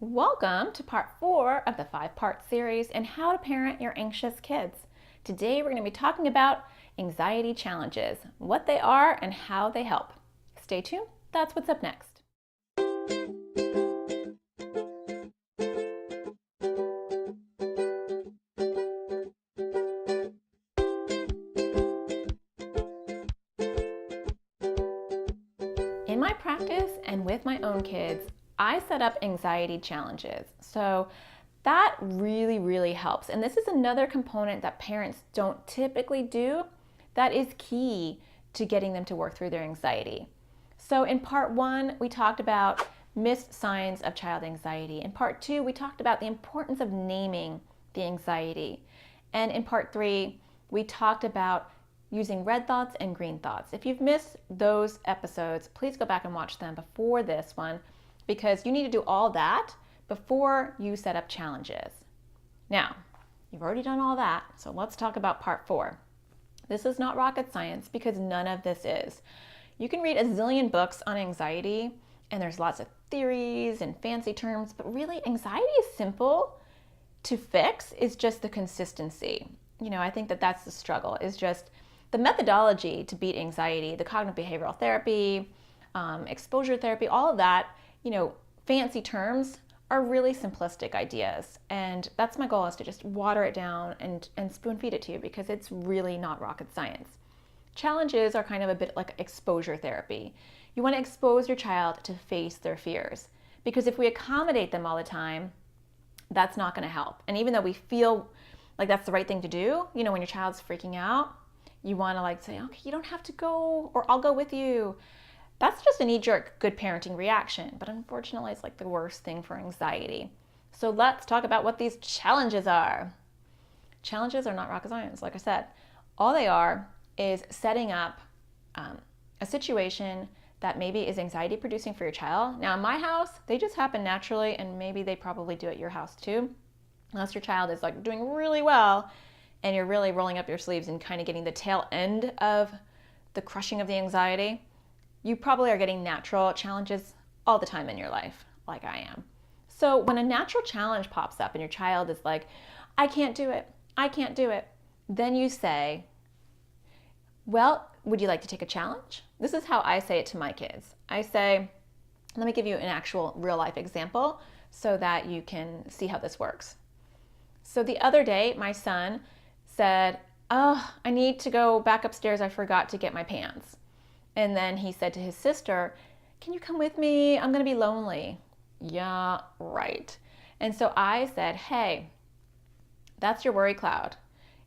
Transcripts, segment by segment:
Welcome to part 4 of the 5-part series in how to parent your anxious kids. Today we're going to be talking about anxiety challenges, what they are and how they help. Stay tuned, that's what's up next. In my practice and with my own kids, I set up anxiety challenges. So that really helps. And this is another component that parents don't typically do that is key to getting them to work through their anxiety. So in part 1, we talked about missed signs of child anxiety. In part 2, we talked about the importance of naming the anxiety. And in part 3, we talked about using red thoughts and green thoughts. If you've missed those episodes, please go back and watch them before this one, because you need to do all that before you set up challenges. Now, you've already done all that, so let's talk about part 4. This is not rocket science because none of this is. You can read a zillion books on anxiety, and there's lots of theories and fancy terms, but really anxiety is simple to fix. Is just the consistency. I think that's the struggle, is just the methodology to beat anxiety, the cognitive behavioral therapy, exposure therapy, all of that, fancy terms are really simplistic ideas. And that's my goal, is to just water it down and spoon feed it to you, because it's really not rocket science. Challenges are kind of a bit like exposure therapy. You want to expose your child to face their fears, because if we accommodate them all the time, that's not going to help. And even though we feel like that's the right thing to do, when your child's freaking out, you want to say, okay, you don't have to go, or I'll go with you. That's just a knee-jerk good parenting reaction, but unfortunately it's the worst thing for anxiety. So let's talk about what these challenges are. Challenges are not rocket science, like I said. All they are is setting up a situation that maybe is anxiety producing for your child. Now in my house, they just happen naturally, and maybe they probably do at your house too. Unless your child is doing really well and you're really rolling up your sleeves and kind of getting the tail end of the crushing of the anxiety, you probably are getting natural challenges all the time in your life, like I am. So when a natural challenge pops up and your child is like, I can't do it, then you say, well, would you like to take a challenge? This is how I say it to my kids. I say, let me give you an actual real life example so that you can see how this works. So the other day, my son said, oh, I need to go back upstairs. I forgot to get my pants. And then he said to his sister, can you come with me? I'm going to be lonely. Yeah, right. And so I said, hey, that's your worry cloud.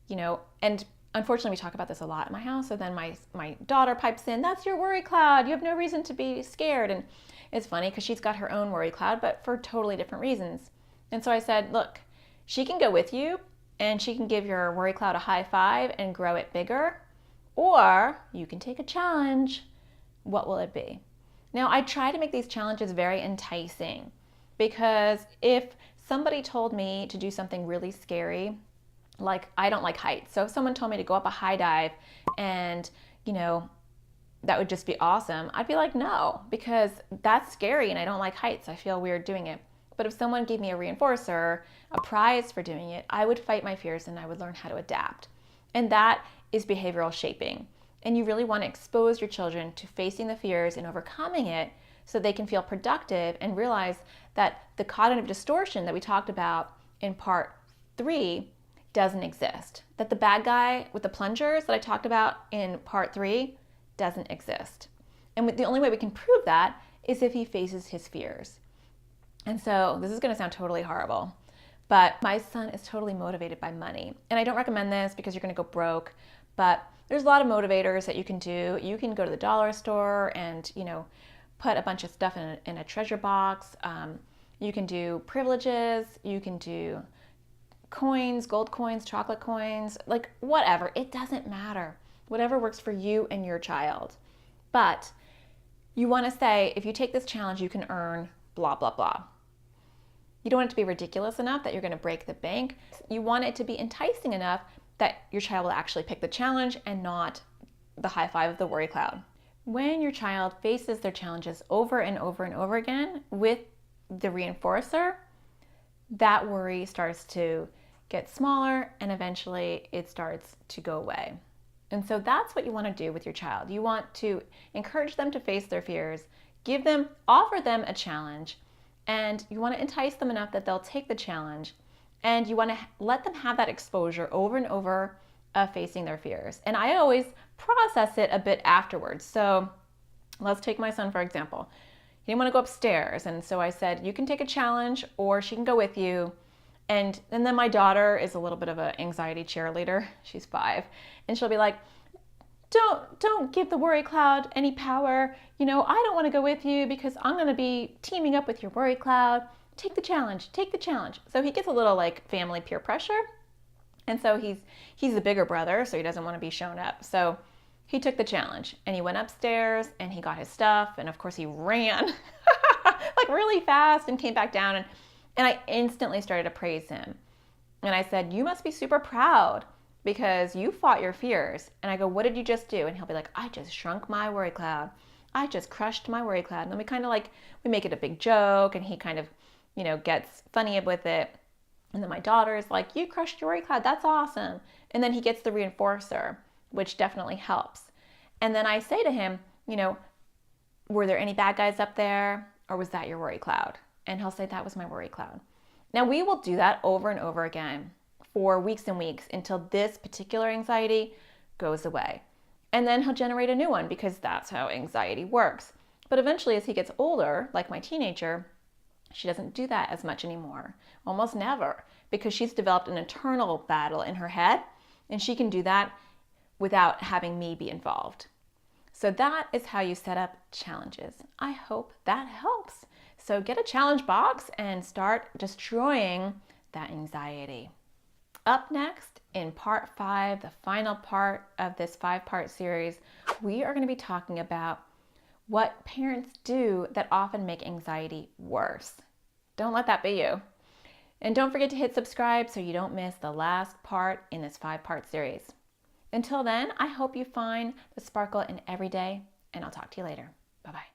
And unfortunately we talk about this a lot in my house. So then my daughter pipes in, that's your worry cloud. You have no reason to be scared. And it's funny because she's got her own worry cloud, but for totally different reasons. And so I said, look, she can go with you and she can give your worry cloud a high five and grow it bigger. Or you can take a challenge. What will it be? Now, I try to make these challenges very enticing, because if somebody told me to do something really scary, like I don't like heights. So if someone told me to go up a high dive and, that would just be awesome, I'd be like, no, because that's scary and I don't like heights. I feel weird doing it. But if someone gave me a reinforcer, a prize for doing it, I would fight my fears and I would learn how to adapt. And that is behavioral shaping. And you really want to expose your children to facing the fears and overcoming it so they can feel productive and realize that the cognitive distortion that we talked about in part 3 doesn't exist. That the bad guy with the plungers that I talked about in part 3 doesn't exist. And the only way we can prove that is if he faces his fears. And so this is going to sound totally horrible, but my son is totally motivated by money. And I don't recommend this because you're going to go broke, but there's a lot of motivators that you can do. You can go to the dollar store and, put a bunch of stuff in a treasure box. You can do privileges. You can do coins, gold coins, chocolate coins, whatever. It doesn't matter. Whatever works for you and your child. But you want to say, if you take this challenge, you can earn blah, blah, blah. You don't want it to be ridiculous enough that you're going to break the bank. You want it to be enticing enough that your child will actually pick the challenge and not the high five of the worry cloud. When your child faces their challenges over and over and over again with the reinforcer, that worry starts to get smaller and eventually it starts to go away. And so that's what you want to do with your child. You want to encourage them to face their fears, offer them a challenge, and you want to entice them enough that they'll take the challenge. And you want to let them have that exposure over and over of facing their fears. And I always process it a bit afterwards. So let's take my son, for example. He didn't want to go upstairs. And so I said, you can take a challenge or she can go with you. And then my daughter is a little bit of an anxiety cheerleader. She's 5. And she'll be like, don't give the worry cloud any power. I don't want to go with you because I'm going to be teaming up with your worry cloud. Take the challenge, take the challenge. So he gets a little like family peer pressure. And so he's the bigger brother, so he doesn't want to be shown up. So he took the challenge and he went upstairs and he got his stuff. And of course he ran like really fast and came back down. And I instantly started to praise him. And I said, you must be super proud because you fought your fears. And I go, what did you just do? And he'll be like, I just shrunk my worry cloud. I just crushed my worry cloud. And then we kind of we make it a big joke and he kind of, gets funny with it. And then my daughter is like, you crushed your worry cloud. That's awesome. And then he gets the reinforcer, which definitely helps. And then I say to him, were there any bad guys up there or was that your worry cloud? And he'll say, that was my worry cloud. Now we will do that over and over again for weeks and weeks until this particular anxiety goes away. And then he'll generate a new one because that's how anxiety works. But eventually as he gets older, like my teenager, she doesn't do that as much anymore, almost never, because she's developed an internal battle in her head and she can do that without having me be involved. So that is how you set up challenges. I hope that helps. So get a challenge box and start destroying that anxiety. Up next, in part 5, the final part of this 5-part series, we are going to be talking about what parents do that often make anxiety worse. Don't let that be you. And don't forget to hit subscribe so you don't miss the last part in this 5-part series. Until then, I hope you find the sparkle in every day, and I'll talk to you later. Bye-bye.